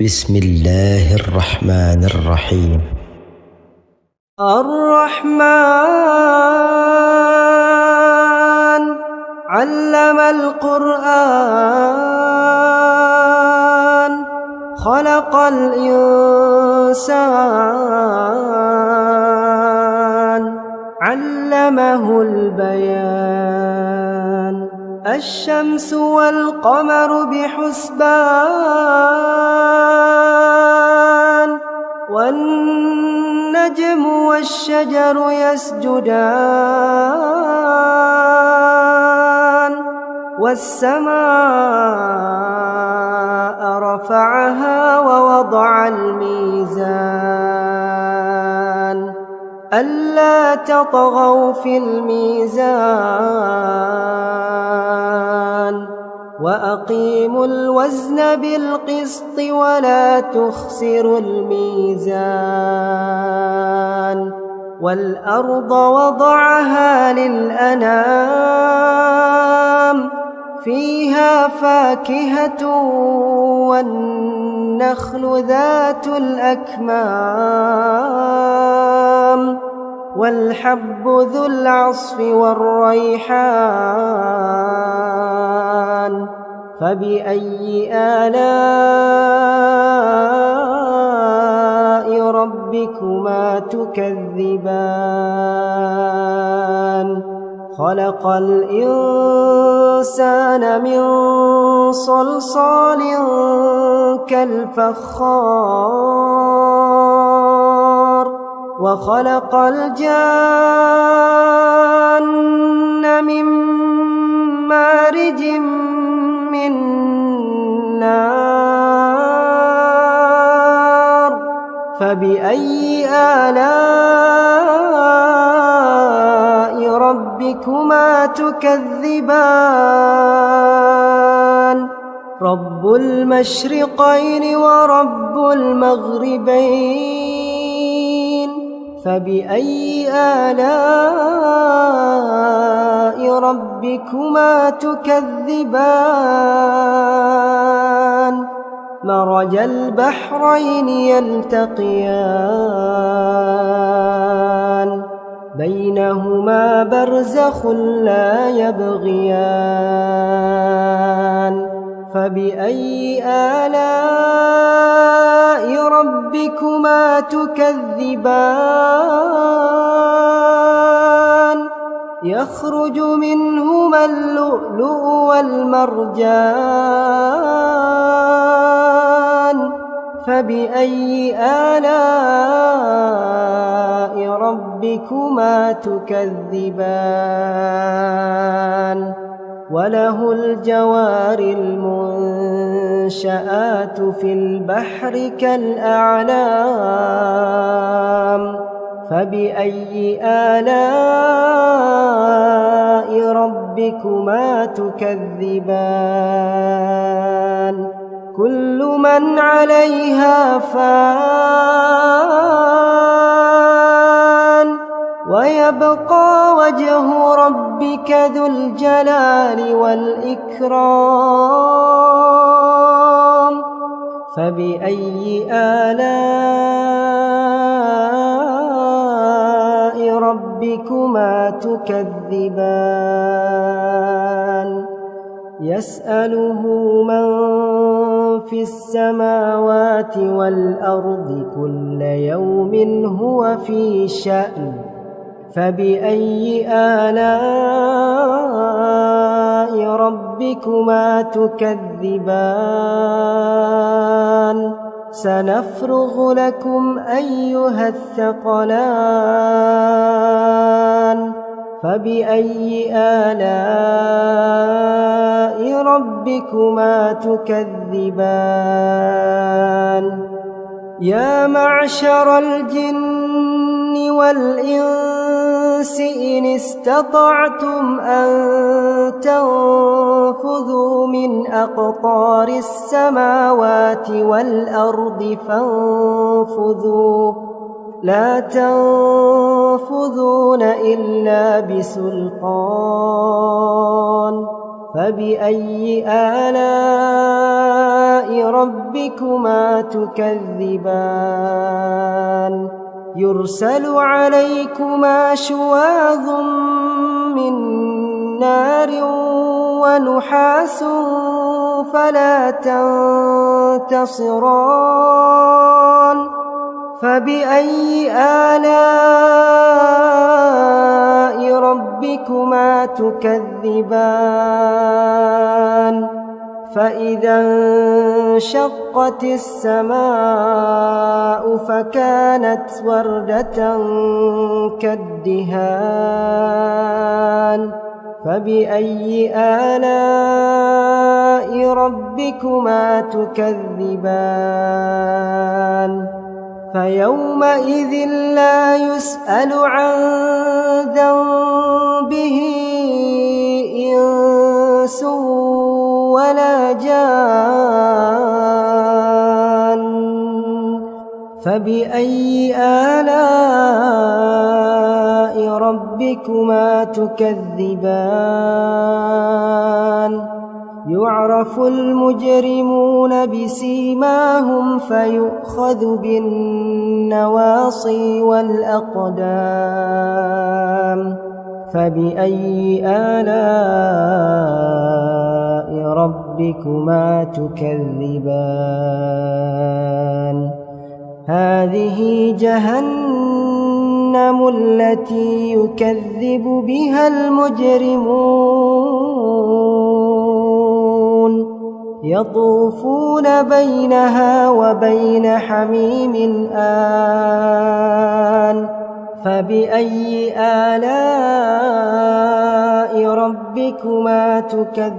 بسم الله الرحمن الرحيم. الرحمن علم القرآن خلق الإنسان علمه البيان الشمس والقمر بحسبان والنجم والشجر يسجدان والسماء رفعها ووضع الميزان ألا تطغوا في الميزان وأقيموا الوزن بالقسط ولا تخسروا الميزان والأرض وضعها للأنام فيها فاكهة والنخل ذات الأكمام والحب ذو العصف والريحان فبأي آلاء ربكما تكذبان خلق الإنسان من صلصال كالفخار وخلق الجان من مارج من نار فبأي آلاء ربكما تكذبان رب المشرقين ورب المغربين فبأي آلاء ربكما تكذبان مرج البحرين يلتقيان بينهما برزخ لا يبغيان فبأي آلاء ربكما تكذبان يخرج منهما اللؤلؤ والمرجان فبأي آلاء ربكما تكذبان وله الجوار المنشآت في البحر كالأعلام فبأي آلاء ربكما تكذبان كل من عليها فان ويبقى وجه ربك ذو الجلال والإكرام فبأي آلاء ربكما تكذبان يسأله من في السماوات والأرض كل يوم هو في شأن فبأي آلاء ربكما تكذبان سنفرغ لكم أيها الثقلان فبأي آلاء ربكما تكذبان يا معشر الجن والإنس إن استطعتم أن تنفذوا من أقطار السماوات والأرض فانفذوا لا تنفذون إلا بسلطان فبأي آلاء ربكما تكذبان يرسل عليكما شواظ من نار ونحاس فلا تنتصران فبأي آلاء ربكما تكذبان فإذا انشقت السماء فكانت وردة كالدهان فبأي آلاء ربكما تكذبان فيومئذ لا يسأل عن ذنبه إنس ولا جان فبأي آلاء ربكما تكذبان يعرف المجرمون بسيماهم فيؤخذ بالنواصي والأقدام فبأي آلاء ربكما تكذبان هذه جهنم التي يكذب بها المجرمون يطوفون بينها وبين حميم آن فبأي آلاء ربكما تكذبان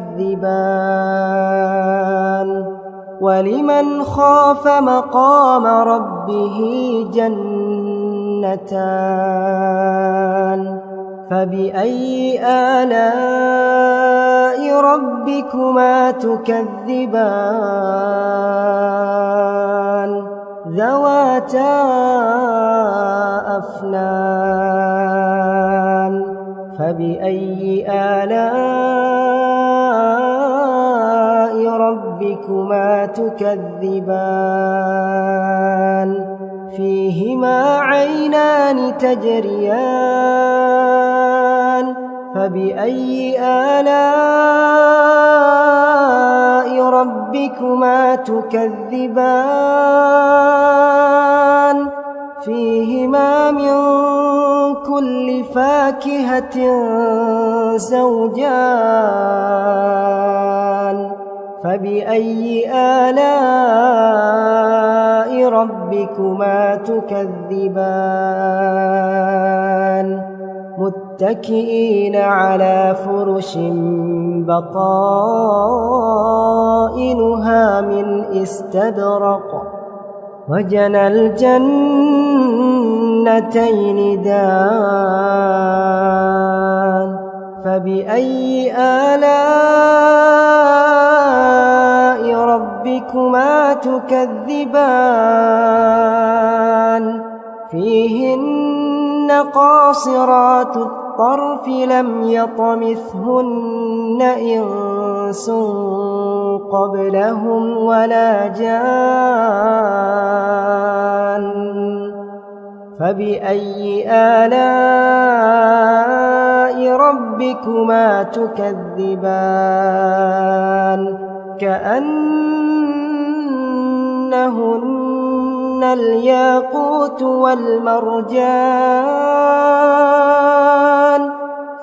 ولمن خاف مقام ربه جنتان فبأي آلاء ربكما تكذبان ذواتا أفنان فبأي آلاء ربكما تكذبان فيهما عينان تجريان فبأي آلاء ربكما تكذبان فيهما من كل فاكهة زوجان فبأي آلاء ربكما تكذبان متكئين على فرش بطائنها من استبرق وجنى الجنتين دان فبأي آلاء ربكما تكذبان فيهن قاصرات الطرف لم يطمثهن إنس قبلهم ولا جان فبأي آلاء ربكما تكذبان كأنهن الياقوت والمرجان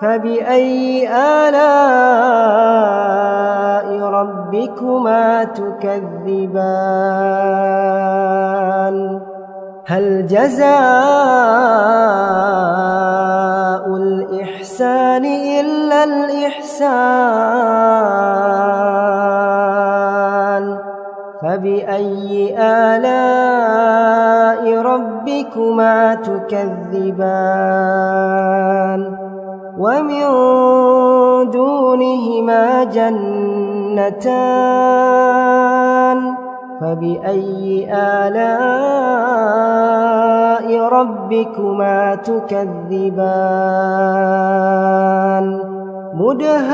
فبأي آلاء ربكما تكذبان هل جزاء الإحسان إلا الإحسان فبأي آلاء ربكما تكذبان ومن دونهما جنتان فبأي آلاء ربكما تكذبان مدهامتان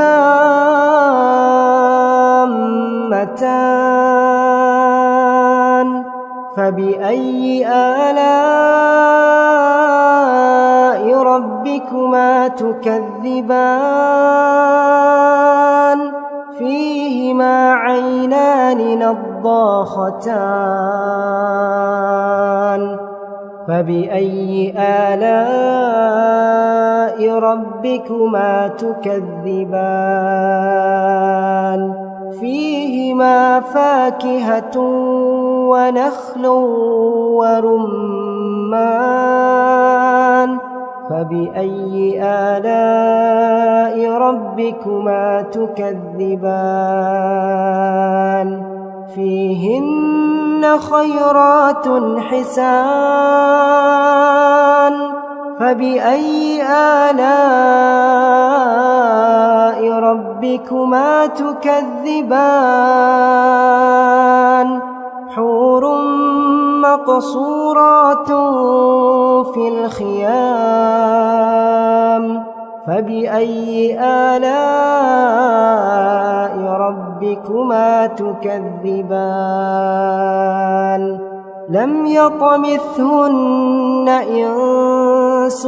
فبأي آلاء ربكما تكذبان فيهما عينان نضاختان فبأي آلاء ربكما تكذبان فيهما فاكهة ونخل ورمان فبأي آلاء ربكما تكذبان فيهن خيرات حسان فبأي آلاء ربكما تكذبان حور مقصورات في الخيام فبأي آلاء ربكما تكذبان لم يطمثهن إنس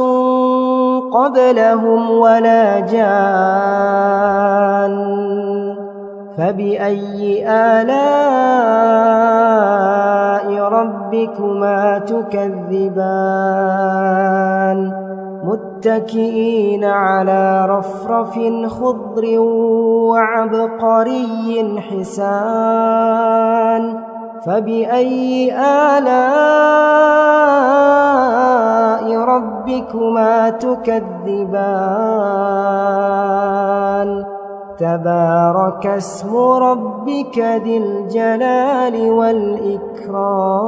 قبلهم ولا جان فبأي آلاء ربكما تكذبان متكئين على رفرف خضر وعبقري حسان فبأي آلاء ربكما تكذبان تبارك اسم ربك ذي الجلال والإكرام